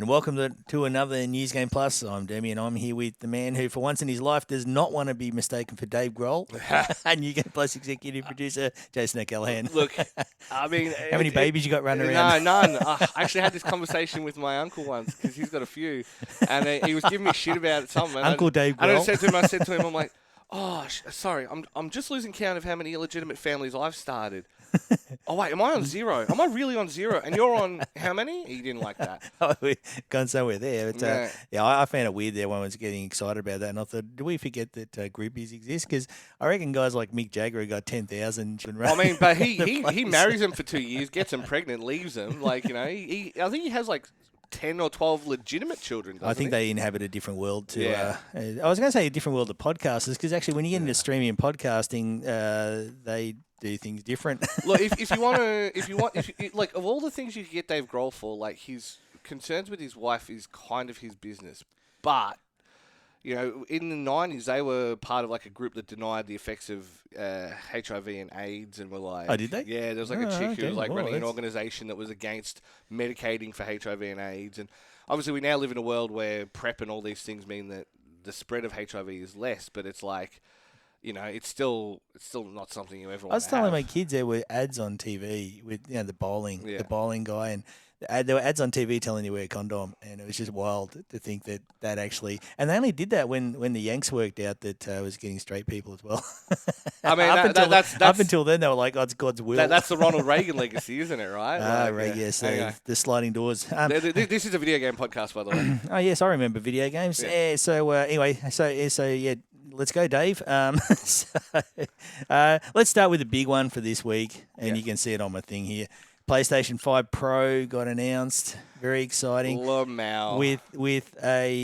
and welcome to another News Game Plus. I'm Dermie, and I'm here with the man who, for once in his life, does not want to be mistaken for Dave Grohl, and News Game Plus executive producer Jason O'Callaghan. Look, I mean, how many babies you got running around? No, none. I actually had this conversation with my uncle once because he's got a few, and he was giving me shit about something. Uncle Dave Grohl. And I said to him, I'm like, oh, sorry, I'm just losing count of how many illegitimate families I've started. Oh, wait, am I on zero? Am I really on zero? And you're on how many? He didn't like that. We've gone somewhere there. But, I found it weird there when I was getting excited about that. And I thought, do we forget that groupies exist? Because I reckon guys like Mick Jagger who got 10,000. I mean, but he marries them for 2 years, gets them pregnant, leaves them. Like, you know, I think he has like 10 or 12 legitimate children. I think they inhabit a different world to. Yeah. I was going to say a different world to podcasters because actually when you get into streaming and podcasting, they do things different. Look, if you like, of all the things you could get Dave Grohl for, like his concerns with his wife is kind of his business. But, you know, in the 90s, they were part of like a group that denied the effects of HIV and AIDS and were like... Oh, did they? Yeah, there was like a chick who was like running an organization that was against medicating for HIV and AIDS. And obviously we now live in a world where PrEP and all these things mean that the spread of HIV is less, but it's like... You know, it's still not something you ever want to have. I was telling my kids there were ads on TV with, you know, the bowling guy, and there were ads on TV telling you wear a condom, and it was just wild to think that actually, and they only did that when the Yanks worked out that was getting straight people as well. I mean, up until then they were like, oh, it's God's will. That's the Ronald Reagan legacy, isn't it? Right? Yes, the sliding doors. This is a video game podcast, by the way. Oh yes, I remember video games. Yeah. So anyway, so yeah. Let's go, Dave. Let's start with the big one for this week, and you can see it on my thing here. PlayStation 5 Pro got announced. Very exciting. Lamau.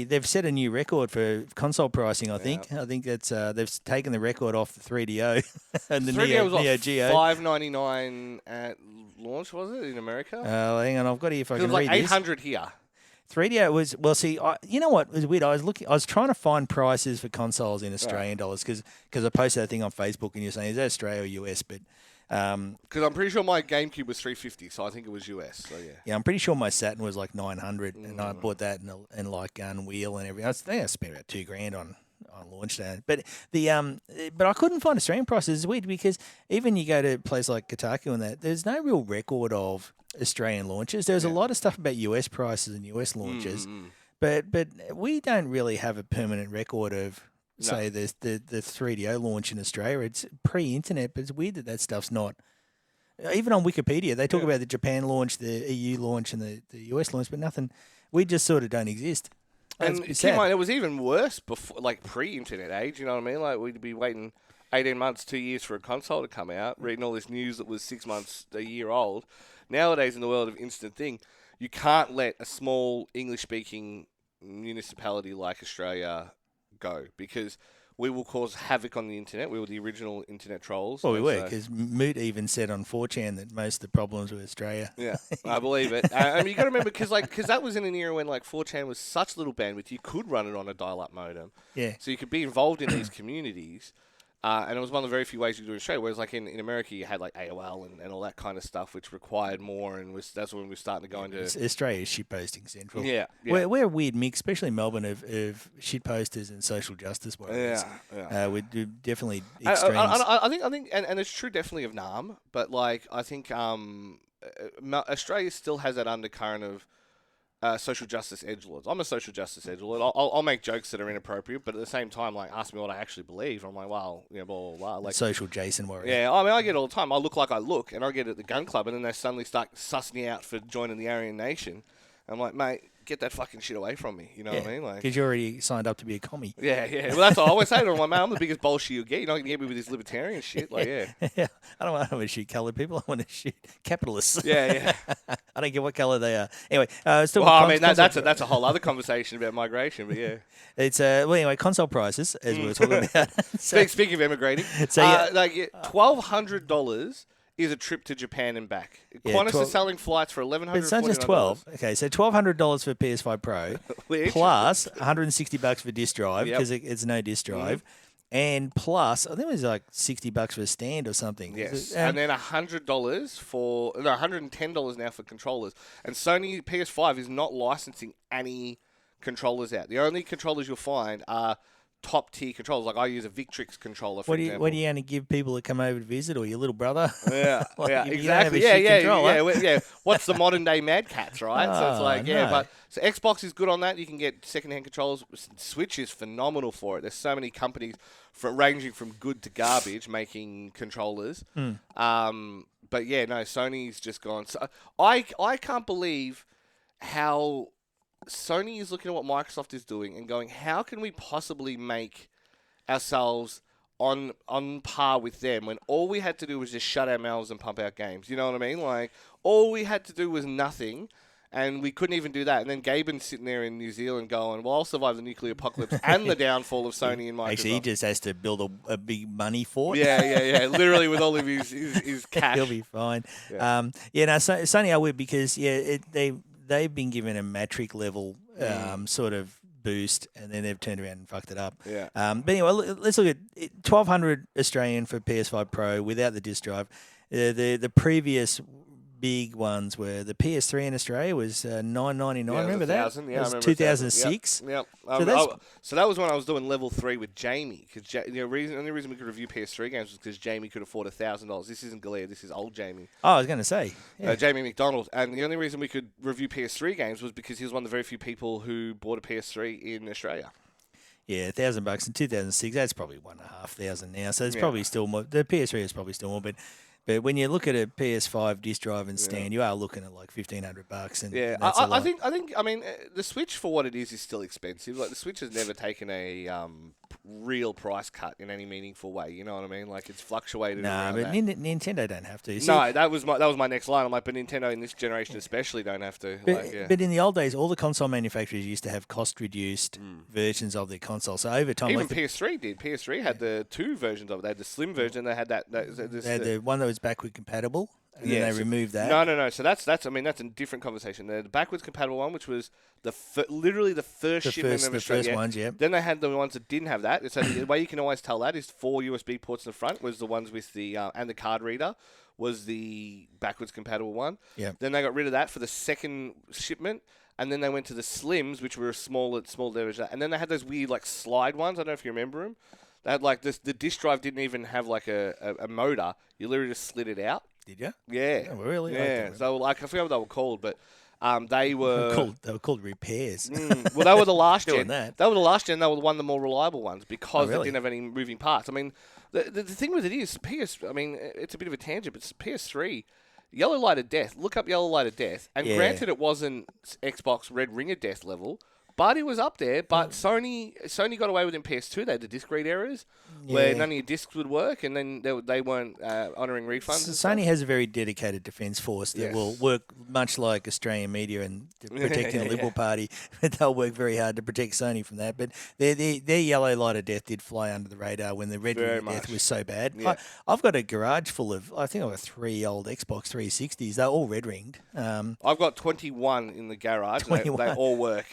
They've set a new record for console pricing. I think that's they've taken the record off the 3DO and the 3DO was Neo Geo. $599 at launch, was it in America? Hang on, I've got it here if I can read this. It was like $800 here. 3DO was, well, see, you know what was weird? I was trying to find prices for consoles in Australian dollars because I posted that thing on Facebook and you're saying, is that Australia or US? But because I'm pretty sure my GameCube was $350, so I think it was US. So yeah, I'm pretty sure my Saturn was like $900, and I bought that and like wheel and everything. I think I spent about $2,000 on launch day. But but I couldn't find Australian prices. It's weird because even you go to a place like Kotaku and that, there's no real record of Australian launches. There's a lot of stuff about US prices and US launches, but we don't really have a permanent record of say the 3DO launch in Australia. It's pre-internet, but it's weird that stuff's not. Even on Wikipedia, they talk about the Japan launch, the EU launch, and the US launch, but nothing. We just sort of don't exist. And keep in mind, it was even worse before, like pre-internet age. You know what I mean? Like we'd be waiting 18 months, 2 years for a console to come out, reading all this news that was 6 months, a year old. Nowadays, in the world of instant thing, you can't let a small English-speaking municipality like Australia go because we will cause havoc on the internet. We were the original internet trolls. Well, we were, because Moot even said on 4chan that most of the problems were Australia. Yeah, I believe it. I mean, you got to remember, because that was in an era when like 4chan was such little bandwidth, you could run it on a dial-up modem. Yeah. So you could be involved in these communities. And it was one of the very few ways you could do it in Australia. Whereas, like in America, you had like AOL and all that kind of stuff, which required more. And that's when we were starting to go into Australia's shitposting central. Yeah, We're a weird mix, especially in Melbourne, of shitposters and social justice warriors. Yeah. We do definitely extremes. I think, and it's true definitely of NAM, but like I think Australia still has that undercurrent of social justice edgelords. I'm a social justice edgelord. I'll make jokes that are inappropriate, but at the same time, like, ask me what I actually believe. I'm like, well, blah, blah, blah. Like, social Jason warrior. Yeah, I mean, I get it all the time. I look like I look, and I get it at the gun club, and then they suddenly start sussing me out for joining the Aryan Nation. I'm like, mate, get that fucking shit away from me. You know what I mean? Like, because you already signed up to be a commie. Yeah. Well, that's what I always say to them. I'm like, man, I'm the biggest bullshit you'll get. You're not going to get me with this libertarian shit. Like, yeah. I don't want to shoot coloured people. I want to shoot capitalists. Yeah. I don't care what colour they are. Anyway, still. Well, I mean, that's a whole other conversation about migration, but yeah. It's anyway, console prices, as we were talking about. Speaking of immigrating, $1,200 is a trip to Japan and back. Qantas is selling flights for $1,149. But it's not just 12. Okay, so $1,200 for PS5 Pro, plus $160 for disc drive because it's no disc drive. And plus, I think it was like $60 for a stand or something. Yes, and then $100 for $110 now for controllers. And Sony PS5 is not licensing any controllers out. The only controllers you'll find are top tier controllers. Like I use a Victrix controller. For example. What do you only give people that come over to visit, or your little brother? Yeah, like, yeah, you exactly. don't have a shit controller. Yeah. What's the modern day Mad Cats, right? So it's like, no. but so Xbox is good on that. You can get secondhand controllers. Switch is phenomenal for it. There's so many companies ranging from good to garbage making controllers. But yeah, no, Sony's just gone. So I can't believe how Sony is looking at what Microsoft is doing and going, how can we possibly make ourselves on par with them when all we had to do was just shut our mouths and pump out games? You know what I mean? Like, all we had to do was nothing, and we couldn't even do that. And then Gaben's sitting there in New Zealand going, well, I'll survive the nuclear apocalypse and the downfall of Sony and Microsoft. Actually, he just has to build a big money fort. Yeah. Literally with all of his cash. He'll be fine. Yeah. Sony are weird because, they've been given a metric level sort of boost, and then they've turned around and fucked it up. Yeah. But anyway, let's look at 1,200 Australian for PS5 Pro without the disc drive. The previous big ones were the PS3 in Australia was $9.99. Remember that? Yeah, that was 2006. Yep. So that was when I was doing level 3 with Jamie. Because the only reason we could review PS3 games was because Jamie could afford $1,000. This isn't Galea. This is old Jamie. Oh, I was going to say Jamie McDonald. And the only reason we could review PS3 games was because he was one of the very few people who bought a PS3 in Australia. Yeah, $1,000 in 2006. That's probably $1,500 now. So it's probably still more. The PS3 is probably still more, but when you look at a PS5 disc drive and stand, you are looking at like $1,500. And yeah, I think. I mean, the Switch for what it is still expensive. Like the Switch has never taken a real price cut in any meaningful way. You know what I mean? Like it's fluctuated. No, but Nintendo don't have to. See, no, that was my next line. I'm like, but Nintendo in this generation especially don't have to. But in the old days, all the console manufacturers used to have cost reduced versions of their console. So over time, even PS3 did. PS3 had the two versions of it. They had the slim version. They had they had the one that was backward compatible. And then they removed that. No. So that's a different conversation. The backwards compatible one, which was literally the first shipment of Australia. The first ones, yeah. Then they had the ones that didn't have that. So the way you can always tell that is 4 USB ports in the front was the ones with the and the card reader was the backwards compatible one. Yeah. Then they got rid of that for the second shipment. And then they went to the slims, which were a small version. And then they had those weird like slide ones. I don't know if you remember them. They had like this. The disk drive didn't even have like a motor. You literally just slid it out. Did you? Yeah. Oh, really? Yeah. So like I forget what they were called, but they were called repairs. Well, they were the last gen. That. They were the last gen. They were one of the more reliable ones because really? they didn't have any moving parts. I mean, the thing with it is I mean, it's a bit of a tangent, but it's PS3. Yellow Light of Death. Look up Yellow Light of Death. And granted, it wasn't Xbox Red Ring of Death level. But it was up there. But Sony got away with it in PS2. They had the disc read errors where none of your discs would work, and then they weren't honouring refunds. So Sony has a very dedicated defence force that will work much like Australian media and protecting the Liberal Party. They'll work very hard to protect Sony from that. But their Yellow Light of Death did fly under the radar when the Red Ring of Death was so bad. Yeah. I've got a garage full of, I think I've got 3 old Xbox 360s. They're all red ringed. I've got 21 in the garage. They all work.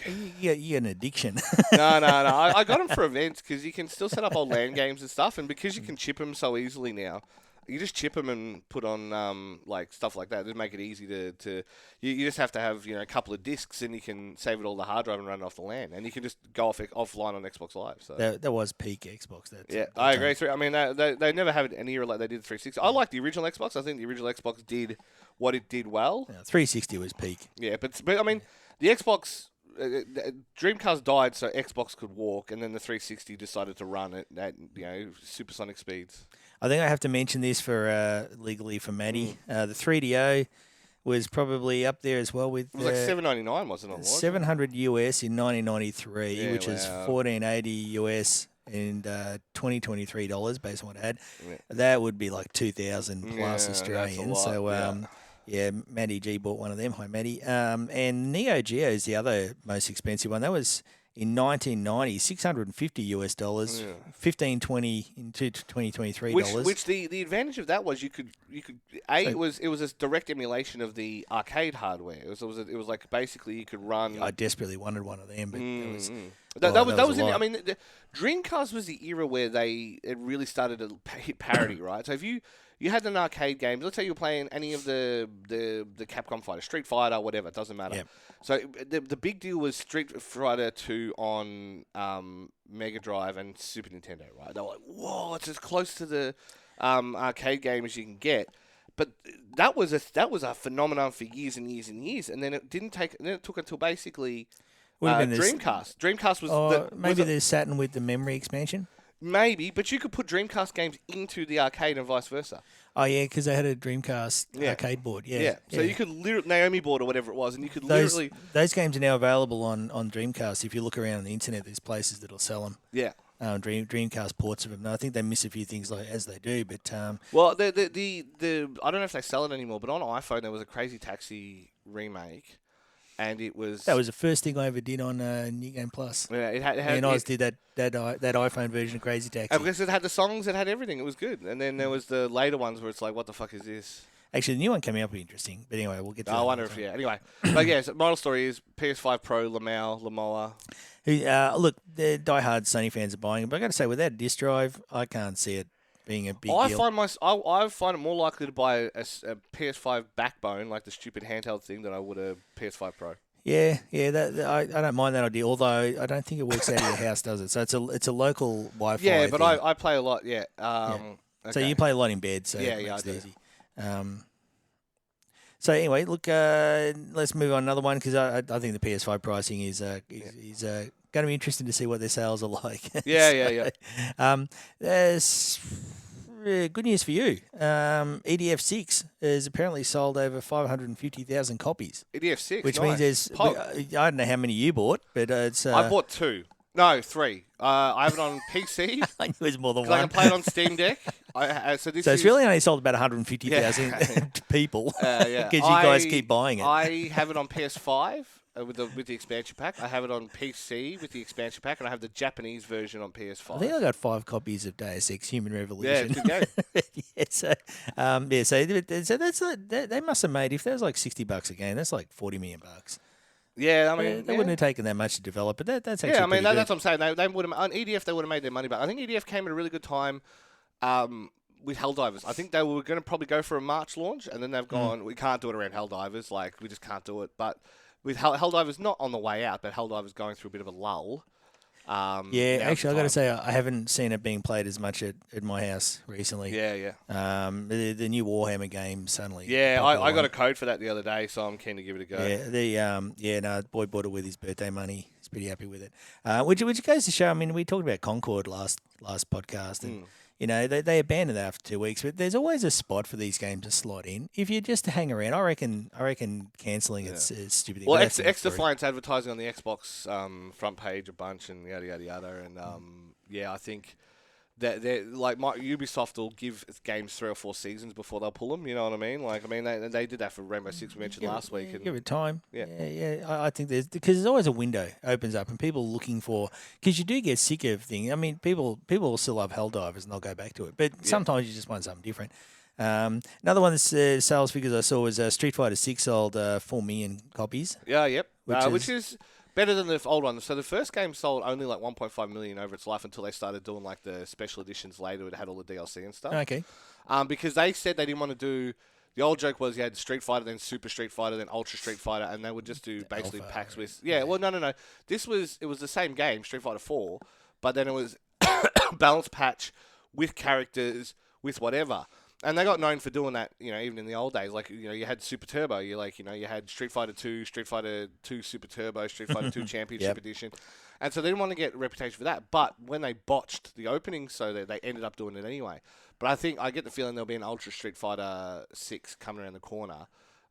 You get an addiction. No. I got them for events because you can still set up old LAN games and stuff, and because you can chip them so easily now, you just chip them and put on like stuff like that. Just make it easy to you just have to have a couple of discs, and you can save it all the hard drive and run it off the LAN, and you can just go offline on Xbox Live. So that was peak Xbox. I agree. I mean, they never have it an era like they did 360. I like the original Xbox. I think the original Xbox did what it did well. 360 was peak. Yeah, but I mean, the Xbox. Dreamcast died so Xbox could walk, and then the 360 decided to run it at supersonic speeds. I think I have to mention this for legally for Maddie. The 3DO was probably up there as well with. It was like $7.99, wasn't it? $700 US in 1993, which is $14.80 US and $2023 based on what I had. Yeah. That would be like 2,000 plus Australian. So. Yeah, Maddie G bought one of them. Hi, Maddie. And Neo Geo is the other most expensive one. That was in 1990, $650, Yeah. 1520 in 2023 dollars. Which the advantage of that was you could it was a direct emulation of the arcade hardware. It was like basically you could run. I desperately wanted one of them, but that was a in, lot. I mean, the Dreamcast was the era where it really started to hit parity, right? So if you had an arcade game, let's say you're playing any of the Capcom fighter, Street Fighter, whatever, it doesn't matter. Yep. So the big deal was Street Fighter 2 on Mega Drive and Super Nintendo, right? They were like, whoa, it's as close to the arcade game as you can get. But that was a phenomenon for years and years and years, and then it took until basically Dreamcast. Dreamcast was maybe the Saturn with the memory expansion. Maybe, but you could put Dreamcast games into the arcade and vice versa. Oh yeah, because they had a Dreamcast arcade board. Yeah. So you could Naomi board or whatever it was, and you could those games are now available on Dreamcast. If you look around on the internet, there's places that'll sell them. Yeah. Dreamcast ports of them. Now, I think they miss a few things as they do, but well, the I don't know if they sell it anymore, but on iPhone there was a Crazy Taxi remake. And that was the first thing I ever did on New Game Plus. Yeah, it had. I did that iPhone version of Crazy Taxi. And because it had the songs, it had everything. It was good. And then there was the later ones where it's like, what the fuck is this? Actually, the new one coming up will be interesting. But anyway, we'll get to that. I wonder if Anyway, but yeah, so moral story is PS5 Pro, Lamoa. Look, the diehard Sony fans are buying it, but I got to say, without a disc drive, I can't see it being a big deal. I find it more likely to buy a PS5 backbone, like the stupid handheld thing, than I would a PS5 Pro. Yeah. I don't mind that idea. Although I don't think it works out of your house, does it? So it's a local Wi-Fi. Yeah, but thing. I play a lot. Yeah. Okay. So you play a lot in bed. So it makes it easy. So anyway, look, let's move on another one because I think the PS5 pricing is going to be interesting to see what their sales are like. Yeah. Good news for you. EDF6 has apparently sold over 550,000 copies. EDF6, which means there's. I don't know how many you bought, but it's. I bought 2. No, 3. I have it on PC. I knew it was more than one. I can play it on Steam Deck. So it's really only sold about 150,000 people. Because you guys keep buying it. I have it on PS5 with the expansion pack. I have it on PC with the expansion pack, and I have the Japanese version on PS5. I think I got 5 copies of Deus Ex: Human Revolution. Yeah, good game. So that's they must have made, if that was like $60 a game, that's like $40 million. Yeah, I mean, they wouldn't have taken that much to develop, but that's actually I mean, that's good. what I'm saying. They would have on EDF. They would have made their money back. I think EDF came at a really good time with Helldivers. I think they were going to probably go for a March launch, and then they've gone, we can't do it around Helldivers. Like, we just can't do it. But with Helldivers not on the way out, but Helldivers going through a bit of a lull. Actually, I got to say, I haven't seen it being played as much at my house recently. Yeah. The new Warhammer game suddenly. Yeah, I got a code for that the other day, so I'm keen to give it a go. Yeah, boy bought it with his birthday money. He's pretty happy with it. Which goes to show. I mean, we talked about Concord last podcast, and they abandoned that after 2 weeks. But there's always a spot for these games to slot in. If you just hang around, I reckon cancelling it's stupid. Well, X Defiance advertising on the Xbox front page a bunch and yada yada yada, and I think that Ubisoft will give games 3 or 4 seasons before they'll pull them. You know what I mean? Like, I mean, they did that for Rainbow Six we mentioned last week. And give it time. Yeah. I think there's always a window opens up and people looking for, because you do get sick of things. I mean, people will still love Helldivers and they'll go back to it, but sometimes you just want something different. Another one that's sales figures I saw was Street Fighter 6 sold 4 million copies. Yeah, yep. Which is better than the old one. So the first game sold only like 1.5 million over its life until they started doing like the special editions later. It had all the DLC and stuff. Okay. Because they said they didn't want to do. The old joke was you had Street Fighter, then Super Street Fighter, then Ultra Street Fighter, and they would just do basically packs with. Yeah. Well, no. It was the same game, Street Fighter 4, but then it was balance patch with characters with whatever. And they got known for doing that, even in the old days. Like, you had Super Turbo. You had Street Fighter 2, Street Fighter 2 Super Turbo, Street Fighter 2 Championship Edition. And so they didn't want to get a reputation for that. But when they botched the opening, so they ended up doing it anyway. But I get the feeling there'll be an Ultra Street Fighter 6 coming around the corner.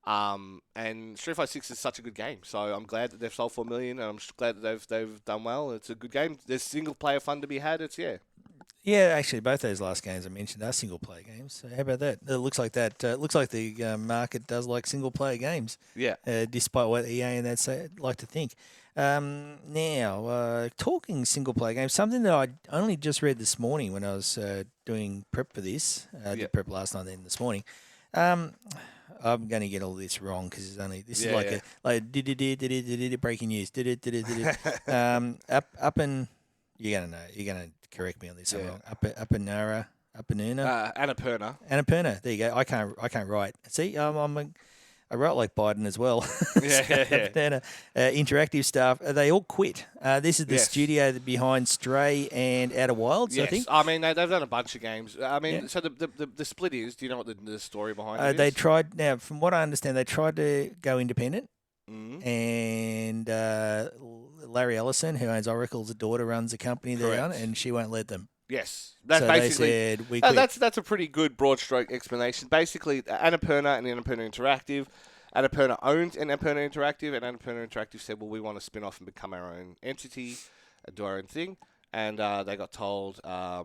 And Street Fighter 6 is such a good game. So I'm glad that they've sold 4 million. And I'm glad that they've done well. It's a good game. There's single-player fun to be had. Yeah, actually, both those last games I mentioned are single player games. So how about that? It looks like that. Looks like the market does like single player games. Yeah. Despite what EA and that say, like to think. Now, talking single player games, something that I only just read this morning when I was doing prep for this. I did prep last night, then this morning. I'm going to get all this wrong because this is like breaking news. Up and you're gonna know. You're gonna correct me on this. I'm wrong. Upernura. Annapurna. There you go. I can't write. See, I write like Biden as well. Interactive stuff. They all quit. This is the studio behind Stray and Outer Wilds, I think. I mean, they've done a bunch of games. I mean, so the split is, do you know what the story behind it is? They tried, now, from what I understand, they tried to go independent. And Larry Ellison, who owns Oracle's daughter, runs a company there, and she won't let them. Yes, that's basically. They said, we quit. That's a pretty good broad stroke explanation. Basically, Annapurna and Annapurna Interactive. Annapurna owns Annapurna Interactive, and Annapurna Interactive said, "Well, we want to spin off and become our own entity, do our own thing." And they got told, that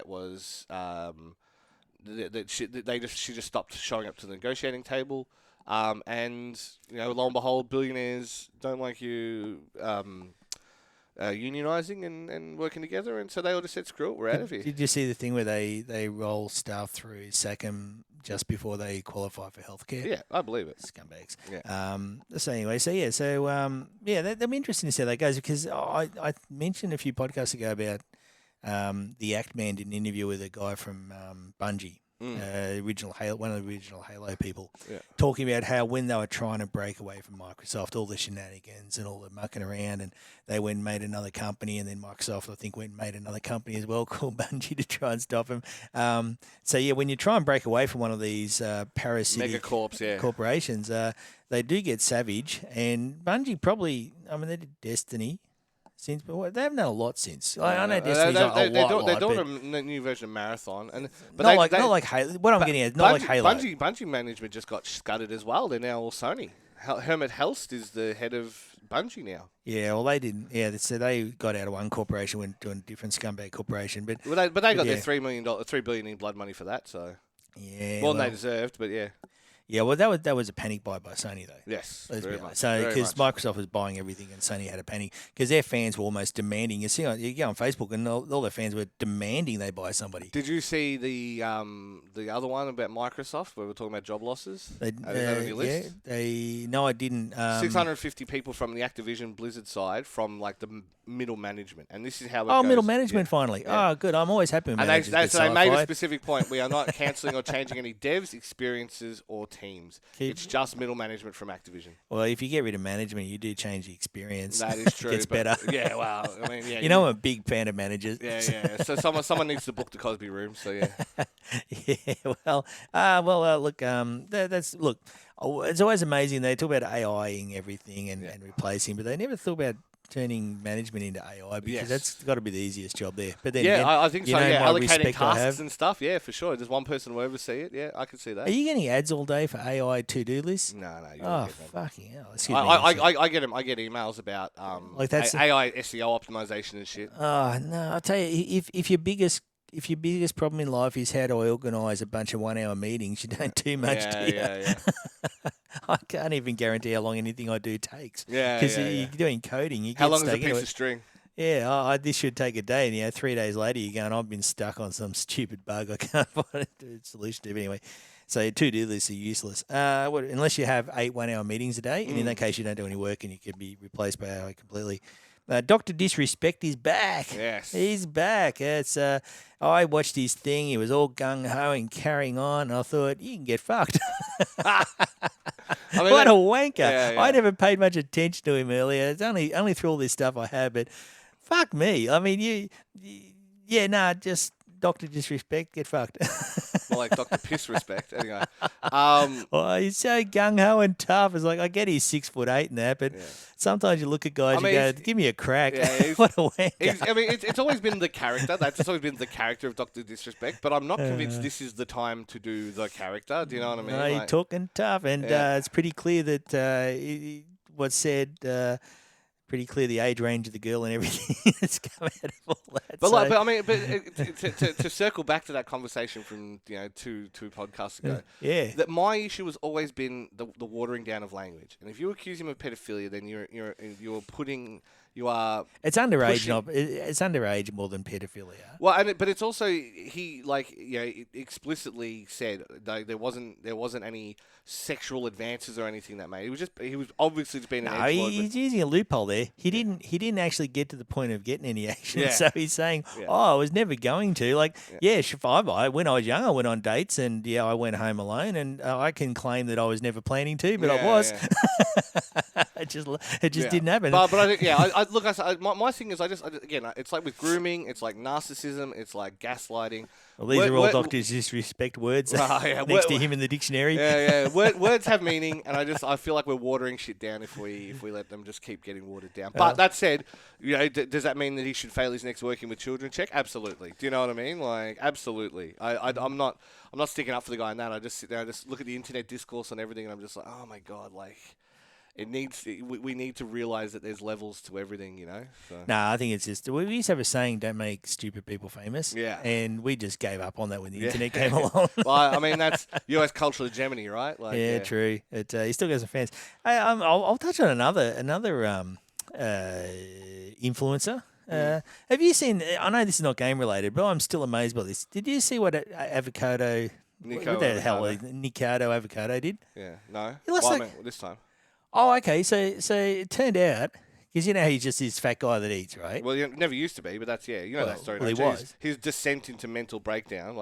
was she just stopped showing up to the negotiating table. And lo and behold, billionaires don't like you unionizing and working together, and so they all just said, "Screw it, we're out of here." Did you see the thing where they roll staff through SACM just before they qualify for healthcare? Yeah, I believe it. Scumbags. Yeah. So anyway, that'll be interesting to see how that goes, because I mentioned a few podcasts ago about the Act Man did an interview with a guy from Bungie. One of the original Halo people, talking about how when they were trying to break away from Microsoft, all the shenanigans and all the mucking around, and they went and made another company, and then Microsoft, I think, went and made another company as well called Bungie to try and stop them. When you try and break away from one of these parasitic corporations, they do get savage, and Bungie probably, they did Destiny. But they haven't done a lot since. I know Destiny's they're doing a new version of Marathon, but not like Halo. What I'm getting at, not like Halo. Bungie management just got scudded as well. They're now all Sony. Hermit Helst is the head of Bungie now. Yeah, well, they didn't. Yeah, so they got out of one corporation, went to a different scumbag corporation. But they got their $3 billion in blood money for that. So more than they deserved. But yeah. Yeah, well, that was a panic buy by Sony, though. Yes, very much. So, because Microsoft was buying everything and Sony had a panic, because their fans were almost demanding. You go on Facebook and all their fans were demanding they buy somebody. Did you see the other one about Microsoft where we're talking about job losses? Is that on your list? No, I didn't. 650 people from the Activision Blizzard side, from like the middle management, and this is how it goes. Middle management finally. Yeah. Oh, good. I'm always happy when managers get they made a specific point. We are not cancelling or changing any devs, experiences, or teams. It's just middle management from Activision. Well, if you get rid of management, you do change the experience. That is true. It gets better. Yeah, well, I mean, yeah. I'm a big fan of managers. Yeah. So someone needs to book the Cosby Room. So yeah. Look. It's always amazing. They talk about AI-ing everything and replacing, but they never thought about turning management into AI, because that's got to be the easiest job there. But then again, I think so. Allocating tasks and stuff. Yeah, for sure. There's one person to oversee it. Yeah, I can see that. Are you getting ads all day for AI to-do lists? No. Fucking hell! I get them. I get emails about AI SEO optimization and shit. Oh no! I tell you, if your biggest problem in life is how do I organise a bunch of 1 hour meetings, you don't do much, do you? Yeah. I can't even guarantee how long anything I do takes. Because you're doing coding. How long is a piece of string? Yeah, this should take a day. And 3 days later, you're going, I've been stuck on some stupid bug I can't find a solution to. But anyway, so to-do lists are useless. Unless you have 8 1 hour meetings a day. And in that case, you don't do any work and you can be replaced by AI completely. Dr. Disrespect is back. Yes. He's back. I watched his thing. He was all gung-ho and carrying on. And I thought, you can get fucked. What a wanker. Yeah. I never paid much attention to him earlier. It's only through all this stuff I had, but fuck me. I mean, just Dr. Disrespect, get fucked. More like Dr. Piss Respect. Anyway. He's so gung-ho and tough. It's like, I get he's 6'8" and that, but sometimes you look at guys and go, give me a crack. Yeah, what a wanker. It's always been the character. That's always been the character of Dr. Disrespect, but I'm not convinced this is the time to do the character. Do you know what I mean? No, he's talking tough, and it's pretty clear that what's said pretty clear the age range of the girl and everything that's come out of all that. But so, like, but I mean, to circle back to that conversation from two podcasts ago, yeah. that my issue has always been the watering down of language. And if you accuse him of pedophilia, then you are It's underage. pushing- It's underage more than pedophilia. Well, but it's also he explicitly said there wasn't any sexual advances or anything that made. He was obviously just being an No, edgelord, he's using a loophole there. He didn't actually get to the point of getting any action. Yeah. So he's saying, Yeah. "Oh, I was never going to." Like, when I was young, I went on dates, and I went home alone, and I can claim that I was never planning to, but I was. Yeah. it just didn't happen. But I think my thing is it's like with grooming, it's like narcissism, it's like gaslighting. Well, these are all Doctor Disrespect words next to him in the dictionary. Yeah. Words have meaning, and I feel like we're watering shit down if we let them just keep getting watered down. But that said, does that mean that he should fail his next working with children check? Absolutely. Do you know what I mean? Like, absolutely. I'm not sticking up for the guy in that. I just sit there and just look at the internet discourse on everything, and I'm just like, oh my god, like. We need to realize that there's levels to everything, So. No, I think it's just we used to have a saying: "Don't make stupid people famous." Yeah, and we just gave up on that when the internet came along. Well, I mean that's US cultural hegemony, right? Like, yeah, true. He still got some fans. Hey, I'll touch on another influencer. Have you seen? I know this is not game related, but I'm still amazed by this. Did you see what Avocado? What the hell Nikocado Avocado did? Yeah, no. He lost this time. Oh, okay. So it turned out, because he's just this fat guy that eats, right? Well, he never used to be, but that's that story. Well, he was. His descent into mental breakdown,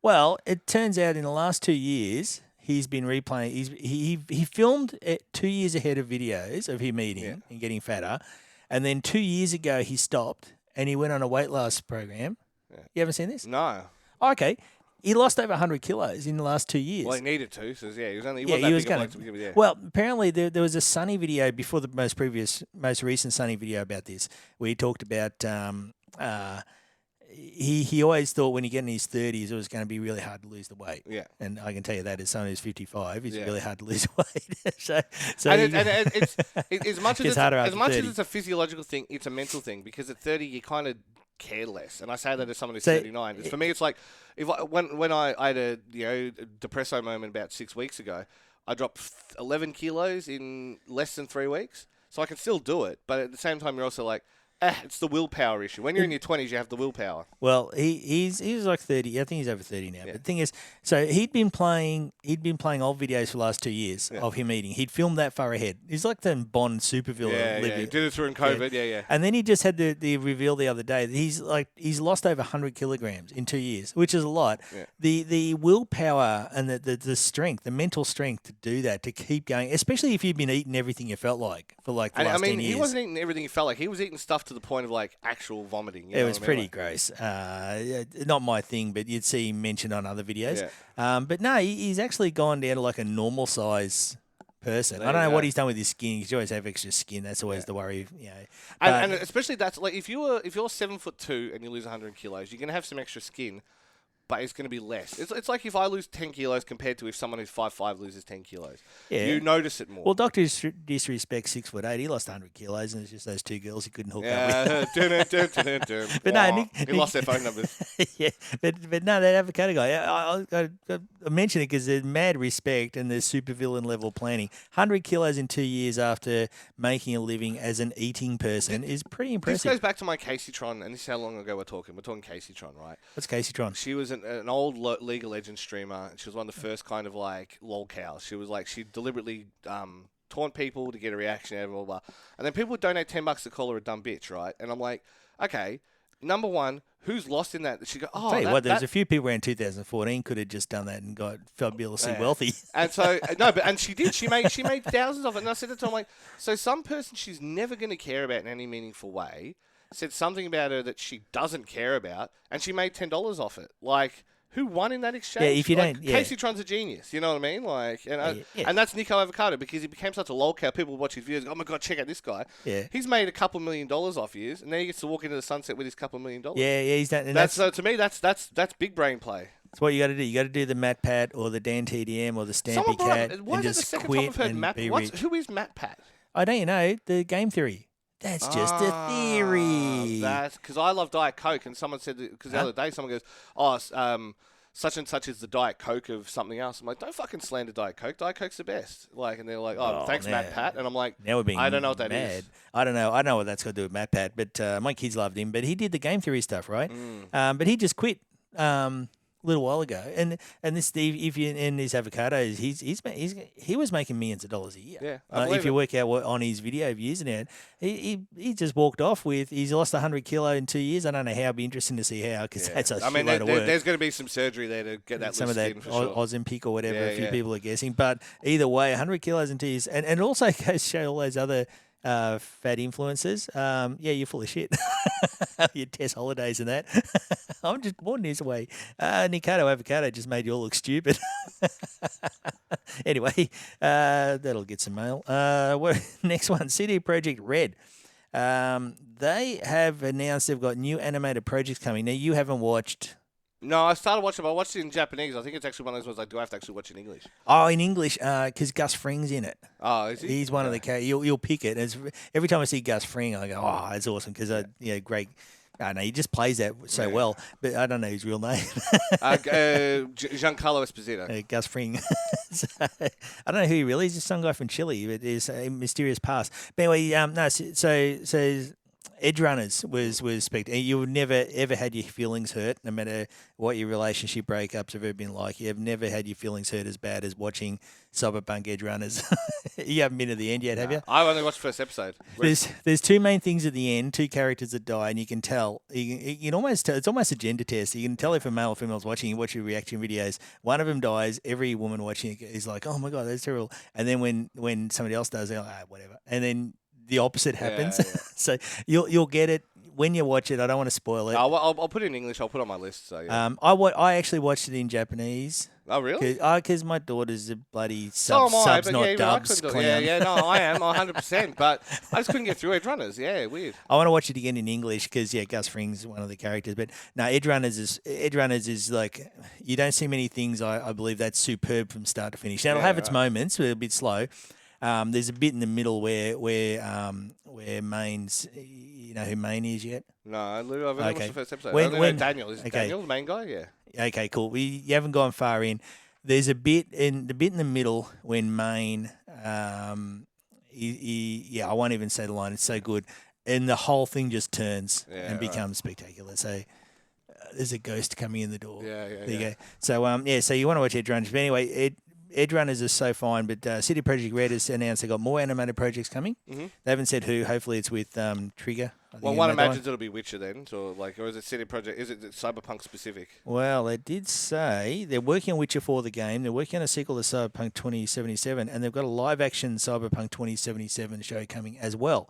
Well, it turns out in the last 2 years, he's been replaying. He filmed 2 years ahead of videos of him eating and getting fatter, and then 2 years ago he stopped and he went on a weight loss program. Yeah. You haven't seen this? No. Oh, okay. He lost over 100 kilos in the last 2 years. Well, he needed to, so he was only going to. Well, apparently there was a Sunny video before the most recent Sunny video about this, where he talked about he always thought when he get in his 30s it was going to be really hard to lose the weight. Yeah, and I can tell you that as someone who's 55, it's really hard to lose weight. so it's as much as it's a physiological thing, it's a mental thing, because at 30 you kind of care less, and I say that as someone who's 39. For me, it's like when I had a depresso moment about 6 weeks ago, I dropped 11 kilos in less than 3 weeks, so I can still do it, but at the same time you're also like, it's the willpower issue. When you're in your 20s, you have the willpower. Well, he's like 30. I think he's over 30 now. Yeah. But the thing is, so he'd been playing old videos for the last 2 years of him eating. He'd filmed that far ahead. He's like the Bond supervillain. Yeah, he did it through in COVID. Yeah. And then he just had the reveal the other day that he's lost over 100 kilograms in 2 years, which is a lot. Yeah. The willpower and the strength, the mental strength to do that, to keep going, especially if you've been eating everything you felt like for like the last 10 years. He wasn't eating everything he felt like. He was eating stuff to the point of like actual vomiting. It was pretty gross. Not my thing, but you'd see him mentioned on other videos. Yeah. But no, he's actually gone down to like a normal size person. I don't know what he's done with his skin. He's always have extra skin. That's always the worry. And especially that's like if you're 7'2" and you lose 100 kilos, you're gonna have some extra skin. But it's going to be less. It's like if I lose 10 kilos compared to if someone who's 5'5" loses 10 kilos. Yeah. You notice it more. Well, Dr. Disrespect, 6'8", he lost 100 kilos, and it's just those two girls he couldn't hook up with. But no, he lost their phone numbers. Yeah, but no, that avocado guy, I mention it because there's mad respect and there's supervillain level planning. 100 kilos in 2 years after making a living as an eating person is pretty impressive. This goes back to my Casey-tron, and this is how long ago we're talking. We're talking Casey-tron, right? What's Casey-tron? She was an old League of Legends streamer, and she was one of the first kind of like lol cows. She was like, she deliberately taunt people to get a reaction out of blah, blah, blah. And then people would donate $10 to call her a dumb bitch, right? And I'm like, okay, number one, who's lost in that? She go, oh, there's a few people around 2014 could have just done that and got fabulously wealthy. And so and she did. She made thousands of it. And I said to her, I'm like, so some person she's never going to care about in any meaningful way said something about her that she doesn't care about, and she made $10 off it. Like, who won in that exchange? Yeah, if you don't, Casey-tron's a genius. You know what I mean? Like, and that's Nikocado Avocado, because he became such a lol cow. People watch his videos. Oh my god, check out this guy. Yeah, he's made a couple $1 million off years, and then he gets to walk into the sunset with his couple $1 million. Yeah, he's done. And that's to me, that's big brain play. That's what you got to do. You got to do the Matt Pat or the Dan TDM or the Stampy Cat, why and is just that the second quit time I've heard and Matt? be rich. Who is Matt Pat? I don't know the game theory. That's just a theory. That's because I love Diet Coke, and someone said because the other day someone goes, "Oh, such and such is the Diet Coke of something else." I'm like, "Don't fucking slander Diet Coke. Diet Coke's the best." Like, and they're like, "Oh, thanks, Matt Pat," and I'm like, now we're being "I don't know what that mad. is." I don't know. I don't know what that's got to do with Matt Pat, but my kids loved him. But he did the game theory stuff, right? But he just quit. A little while ago, and this Steve, if you in his avocados, he was making millions of dollars a year. Yeah, if you work out what on his video views and it, he just walked off with he's lost 100 kilo in 2 years. I don't know how. It'd be interesting to see how because that's a shitload of work. There's going to be some surgery there to get that some of that sure. Ozempic or whatever. A few people are guessing, but either way, 100 kilos in 2 years, and it also goes to show all those other. Fat influencers, you're full of shit. Your test holidays and that. I'm just born this way. Nikocado Avocado just made you all look stupid. Anyway, that'll get some mail. Next one, CD Projekt Red. They have announced they've got new animated projects coming. Now, you haven't watched... No, I started watching, but I watched it in Japanese. I think it's actually one of those ones I do have to actually watch in English. Oh, in English, because Gus Fring's in it. Oh, is he? He's one of the characters. You'll pick it. Every time I see Gus Fring, I go, oh, that's awesome, because, great. I don't know, he just plays that so well, but I don't know his real name. Giancarlo Esposito. Gus Fring. So, I don't know who he really is. He's some guy from Chile, but there's a mysterious past. But anyway, so Edge Runners was spectacular. You never ever had your feelings hurt, no matter what your relationship breakups have ever been like. You have never had your feelings hurt as bad as watching Cyberpunk Edge Runners. You haven't been to the end yet, have you? I've only watched the first episode. There's two main things at the end, two characters that die, and you can tell. You can almost tell. It's almost a gender test. You can tell if a male or female is watching. You watch your reaction videos. One of them dies. Every woman watching it is like, "Oh my god, that's terrible." And then when somebody else does, they're like, whatever. And then the opposite happens. Yeah. So you'll get it when you watch it. I don't want to spoil it. I'll put it in English. I'll put it on my list. So yeah. I actually watched it in Japanese. Oh really? Because my daughter's a bloody subs, not dubs. No, I am 100%. But I just couldn't get through Edge Runners. Yeah, weird. I want to watch it again in English because Gus Fring's one of the characters. But no, Edge Runners is like you don't see many things. I believe that's superb from start to finish. Now it'll have its moments. We're a bit slow. There's a bit in the middle where Main's, you know who Main is yet? No, I've only watched the first episode. I know Daniel. Is Daniel the main guy? Yeah. Okay, cool. You haven't gone far in. There's a bit in the middle when Main, I won't even say the line. It's so good, and the whole thing just turns and becomes spectacular. So. There's a ghost coming in the door. There you go. So so you want to watch Edge Runners. But anyway, Edge Runners is so fine, but CD Projekt Red has announced they've got more animated projects coming. Mm-hmm. They haven't said who. Hopefully it's with Trigger. Well, one imagines it'll be Witcher then, or is it CD Projekt? Is it Cyberpunk specific? Well, they did say they're working on Witcher 4, the game. They're working on a sequel to Cyberpunk 2077, and they've got a live-action Cyberpunk 2077 show coming as well.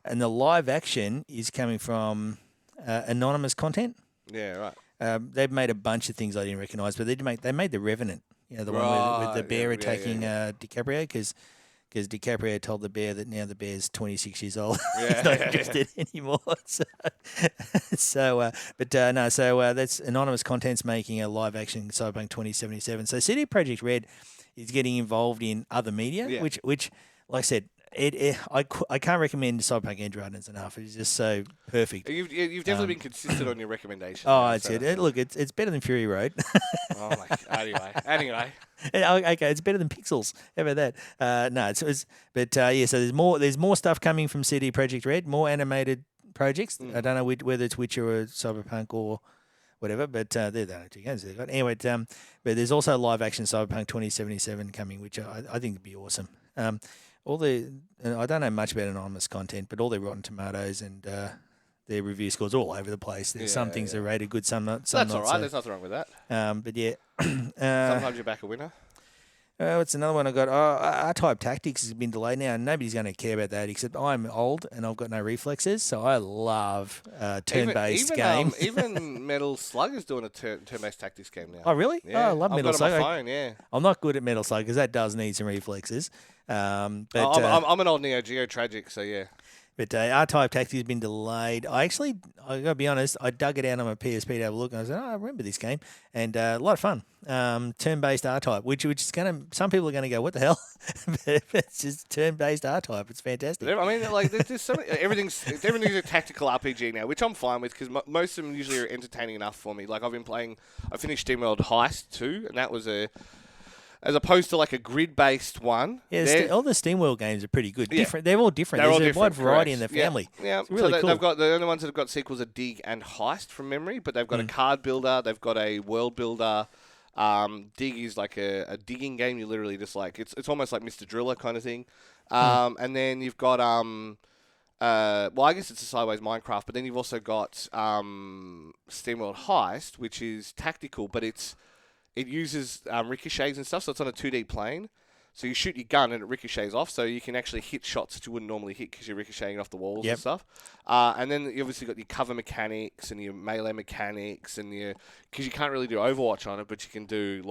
And the live-action is coming from anonymous content. Yeah, right. They've made a bunch of things I didn't recognise, but they made the Revenant. You know, the one with the bear attacking DiCaprio, because DiCaprio told the bear that now the bear's 26 years old. He's not interested anymore. So that's Anonymous Content's making a live-action Cyberpunk 2077. So CD Projekt Red is getting involved in other media, which, like I said, I can't recommend Cyberpunk Edge Runners enough. It's just so perfect. You've definitely been consistent on your recommendations. Oh, it's it. Look, it's better than Fury Road. Oh my God. Anyway. Okay, it's better than Pixels. How about that? So there's more stuff coming from CD Projekt Red, more animated projects. I don't know whether it's Witcher or Cyberpunk or whatever, but they're the only two games they've got. Anyway, but there's also live action Cyberpunk 2077 coming, which I think would be awesome. I don't know much about anonymous content, but all their Rotten Tomatoes and their review scores are all over the place. There's some things are rated good, some not. That's all right. So. There's nothing wrong with that. But yeah. Sometimes you're back a winner. What's another one I got? R-Type Tactics has been delayed now, and nobody's going to care about that except I'm old and I've got no reflexes, so I love turn-based games. Even Metal Slug is doing a turn-based tactics game now. Oh, really? Yeah. Oh, I love Metal Slug. I've got it on my phone, yeah. I'm not good at Metal Slug because that does need some reflexes. But I'm an old Neo Geo tragic, so yeah. But R-Type Taxi has been delayed. I gotta be honest, I dug it out on my PSP to have a look, and I said, I remember this game, and a lot of fun. Turn-based R-Type, which is some people are gonna go, what the hell? But it's just turn-based R-Type. It's fantastic. I mean, like, there's so many, everything's a tactical RPG now, which I'm fine with because most of them usually are entertaining enough for me. Like, I finished SteamWorld Heist 2, and that was as opposed to like a grid-based one. Yeah, all the SteamWorld games are pretty good. Yeah. Different. They're all different. They're There's all a different, wide variety in correct. the family. Yeah. It's really so cool. they've got the only ones that have got sequels are Dig and Heist from memory, but they've got a card builder. They've got a world builder. Dig is like a digging game. You literally just like it's almost like Mr. Driller kind of thing. And then you've got well, I guess it's a sideways Minecraft, but then you've also got SteamWorld Heist, which is tactical, but it uses ricochets and stuff, so it's on a 2D plane. So you shoot your gun and it ricochets off, so you can actually hit shots that you wouldn't normally hit because you're ricocheting off the walls and stuff. And then you obviously got your cover mechanics and your melee mechanics and because you can't really do Overwatch on it, but you can do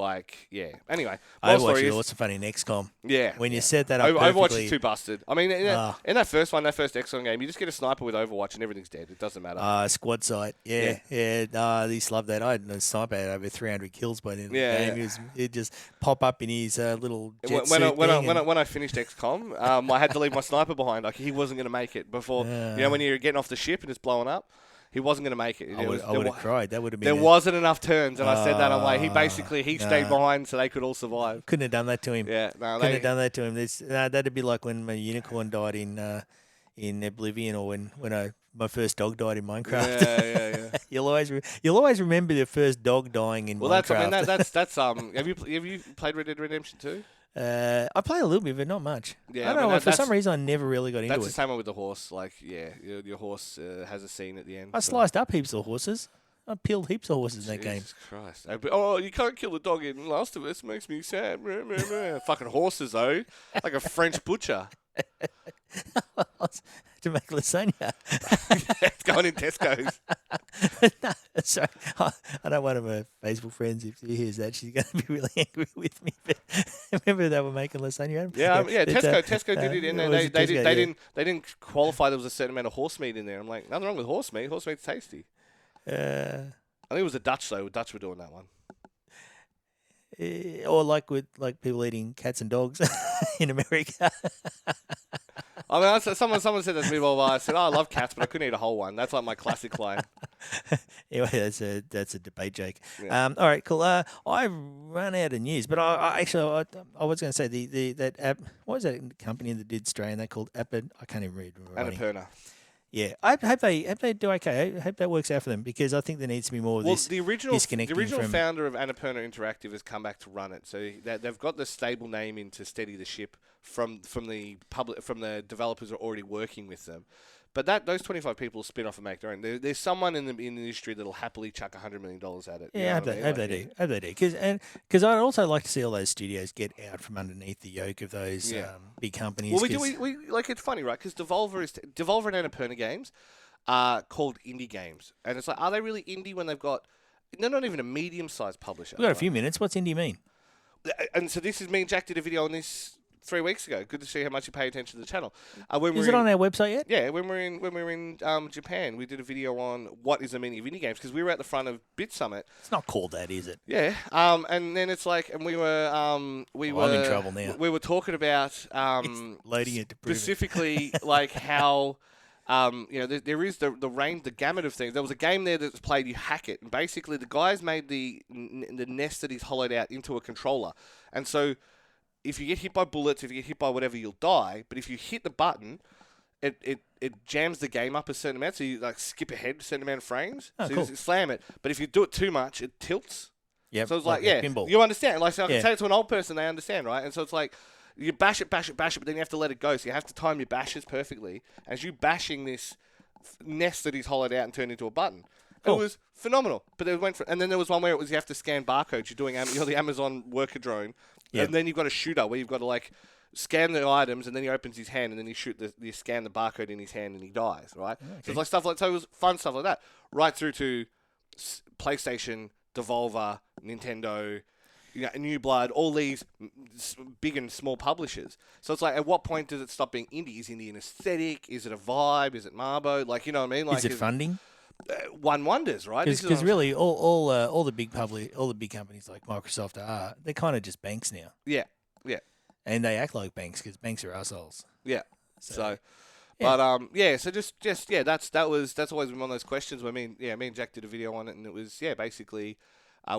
Anyway, Overwatch is also funny in XCOM. Yeah. When you set that up Overwatch perfectly. is too busted. I mean, in that first XCOM game, you just get a sniper with Overwatch and everything's dead. It doesn't matter. Squad sight. Yeah. I used to love that. I had a sniper had over 300 kills by the end of the game. He'd just pop up in his little jet suit when I finished XCOM, I had to leave my sniper behind. Like, he wasn't going to make it before. When you're getting off the ship and it's blowing up, he wasn't going to make it. I would have cried. That would have been. There wasn't enough turns, and I said that. I'm like, he stayed behind so they could all survive. Couldn't have done that to him. Yeah, couldn't have done that to him. That'd be like when my unicorn died in Oblivion, or when my first dog died in Minecraft. Yeah. You'll always remember the first dog dying in Minecraft. That's have you played Red Dead Redemption 2? I play a little bit, but not much. Yeah, I don't know. For some reason, I never really got into it. That's the same one with the horse. Like, your horse has a scene at the end. I sliced up heaps of horses. I peeled heaps of horses in that game. Jesus Christ. Oh, you can't kill the dog in Last of Us. Makes me sad. Fucking horses, though. Like a French butcher. To make lasagna. It's going in Tesco's. No, sorry. I know one of my Facebook friends, if she hears that, she's going to be really angry with me. But remember they were making lasagna? Tesco did it in there. They didn't qualify there was a certain amount of horse meat in there. I'm like, nothing wrong with horse meat. Horse meat's tasty. I think it was the Dutch, though. The Dutch were doing that one. Or like people eating cats and dogs in America. I mean, someone said that to me. Well, I said, I love cats, but I couldn't eat a whole one. That's like my classic line. Anyway, that's a debate, Jake. Yeah. All right, cool. I run out of news, but I was going to say that app. What was that company that did Stray and they called App? I can't even read. Annapurna. Yeah, I hope they do okay. I hope that works out for them because I think there needs to be more of this. The original from founder of Annapurna Interactive has come back to run it, so they've got the stable name in to steady the ship from the developers who are already working with them. But those 25 people spin off and make their own. There's someone in the industry that'll happily chuck $100 million at it. Yeah, I hope they do. Hope they do. Because I'd also like to see all those studios get out from underneath the yoke of those big companies. Well, we like it's funny, right? Because Devolver and Annapurna games are called indie games, and it's like, are they really indie when they've got? They're not even a medium-sized publisher. We've got a few minutes. What's indie mean? And so this is me and Jack did a video on this 3 weeks ago. Good to see how much you pay attention to the channel. Is it on our website yet? Yeah, when we were in Japan, we did a video on what is the meaning of indie games because we were at the front of Bit Summit. It's not called that, is it? Yeah. And then it's like, and we were I'm in trouble now. We were talking about loading it to prove specifically like how. There is the gamut of things. There was a game there that's played, you hack it, and basically the guys made the nest that is hollowed out into a controller, and so if you get hit by bullets, if you get hit by whatever, you'll die. But if you hit the button, it jams the game up a certain amount, so you like skip ahead a certain amount of frames. Oh, so cool. you slam it. But if you do it too much, it tilts. Yep. So it's like pinball. you understand. Like, so I can say it to an old person, they understand, right? And so it's like you bash it, but then you have to let it go. So you have to time your bashes perfectly as you bashing this nest that is hollowed out and turned into a button. Cool. It was phenomenal. But and then there was one where it was you have to scan barcodes. You're doing the Amazon worker drone. Yep. And then you've got a shooter where you've got to like scan the items, and then he opens his hand, and then you scan the barcode in his hand, and he dies, right? Okay. So it's like stuff like so. It was fun stuff like that, right through to PlayStation, Devolver, Nintendo, New Blood, all these big and small publishers. So it's like, at what point does it stop being indie? Is indie an aesthetic? Is it a vibe? Is it Marbo? Like, you know what I mean? Like, is it funding? One wonders, right? Because really, all the big companies like Microsoft they're kind of just banks now. Yeah. And they act like banks because banks are assholes. Yeah. So yeah. But so just that's always been one of those questions where me and Jack did a video on it, and it was basically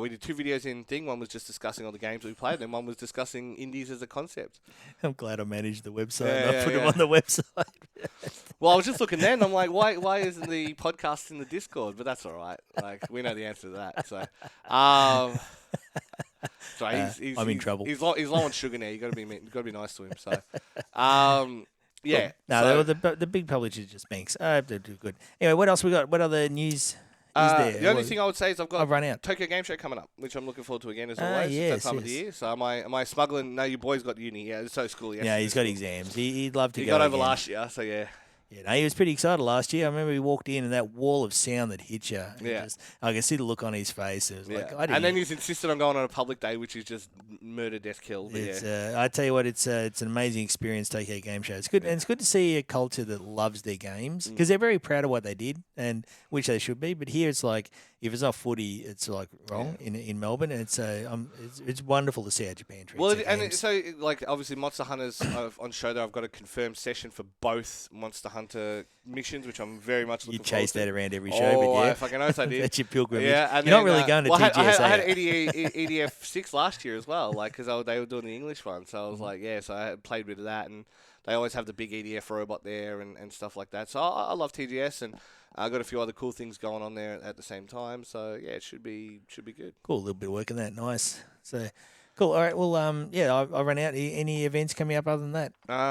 we did 2 videos in thing. One was just discussing all the games we played, and one was discussing indies as a concept. I'm glad I managed the website and I put them on the website. Well, I was just looking then. I'm like, why isn't the podcast in the Discord? But that's all right. Like, we know the answer to that. So, he's I'm in trouble. He's low on sugar now. You got to be nice to him. So, yeah. No, the big publishers just banks. They're good. Anyway, what else we got? What other news? The only thing I would say is I've run out. Tokyo Game Show coming up, which I'm looking forward to again as always. Yes, it's that time of the year. So am I smuggling? No, your boy's got uni. Yeah, it's so school. Yeah, he's got exams. He'd love to go. He got over again. last year, so yeah. Yeah, no, he was pretty excited last year. I remember he walked in and that wall of sound that hit you. Yeah. I could see the look on his face. It was like, and then he's insisted on going on a public day, which is just murder, death, kill. I tell you what, it's an amazing experience, Tokyo Game Show. It's good, and it's good to see a culture that loves their games because they're very proud of what they did, and which they should be. But here, it's like if it's not footy, it's like wrong in Melbourne, and it's wonderful to see how Japan treats their games. So like obviously Monster Hunters on show there. I've got a confirmed session for both Monster Hunter missions, which I'm very much looking forward to. You chase that around every show, but yeah. I fucking know I did. That's your pilgrimage. Yeah, You're not really going to TGS. I had EDF 6 last year as well, like because they were doing the English one, so I was like, so I played a bit of that, and they always have the big EDF robot there and stuff like that. So I love TGS, and I got a few other cool things going on there at the same time. So yeah, it should be good. Cool, a little bit of work on that. Nice. So. Cool. All right. Well, I ran out. Any events coming up other than that? There's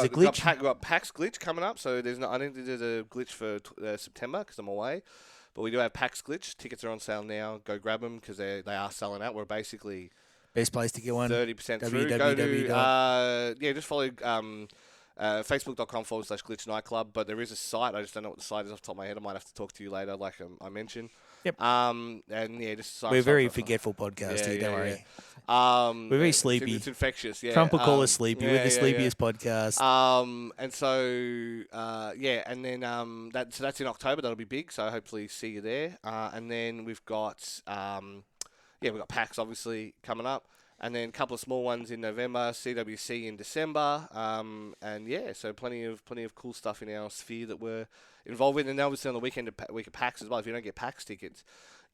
a glitch. We've got PAX glitch coming up. So I don't think there's a glitch for September because I'm away. But we do have PAX glitch. Tickets are on sale now. Go grab them because they are selling out. We're basically best place to get one. 30% through. Go to just follow Facebook.com/glitch nightclub. But there is a site. I just don't know what the site is off the top of my head. I might have to talk to you later, like I mentioned. Yep. Just we're a very forgetful podcast here. Don't worry. We're very sleepy. It's infectious. Yeah. Trump will call us sleepy. We're the sleepiest podcast. And then that's in October. That'll be big. So hopefully see you there. And then we've got we've got PAX obviously coming up. And then a couple of small ones in November, CWC in December, so plenty of cool stuff in our sphere that we're involved with. And obviously on the week of PAX as well. If you don't get PAX tickets,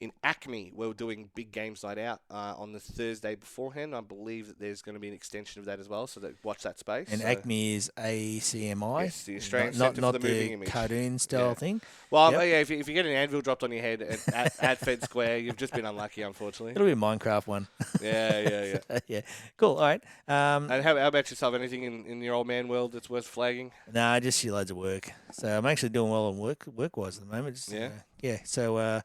in Acme we're doing big games night out on the Thursday beforehand. I believe that there's going to be an extension of that as well, so watch that space. And Acme is ACMI, yes, the Australian not for the Moving the Image cartoon style thing. Well, if you get an anvil dropped on your head at Fed Square, you've just been unlucky, unfortunately. It'll be a Minecraft one. Yeah. Yeah. Cool. All right. And how about yourself? Anything in your old man world that's worth flagging? Nah, just loads of work. So I'm actually doing well on work-wise at the moment. So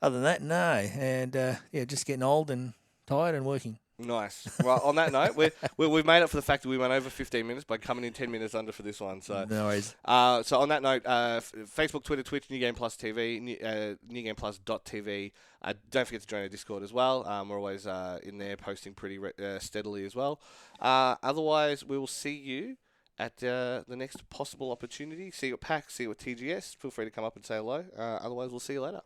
other than that, no. And just getting old and tired and working. Nice. Well, on that note, we've made up for the fact that we went over 15 minutes by coming in 10 minutes under for this one. So no worries. So on that note, Facebook, Twitter, Twitch, New Game Plus TV, newgameplus.tv. Don't forget to join our Discord as well. We're always in there posting pretty steadily as well. Otherwise, we will see you at the next possible opportunity. See you at PAX, see you at TGS. Feel free to come up and say hello. Otherwise, we'll see you later.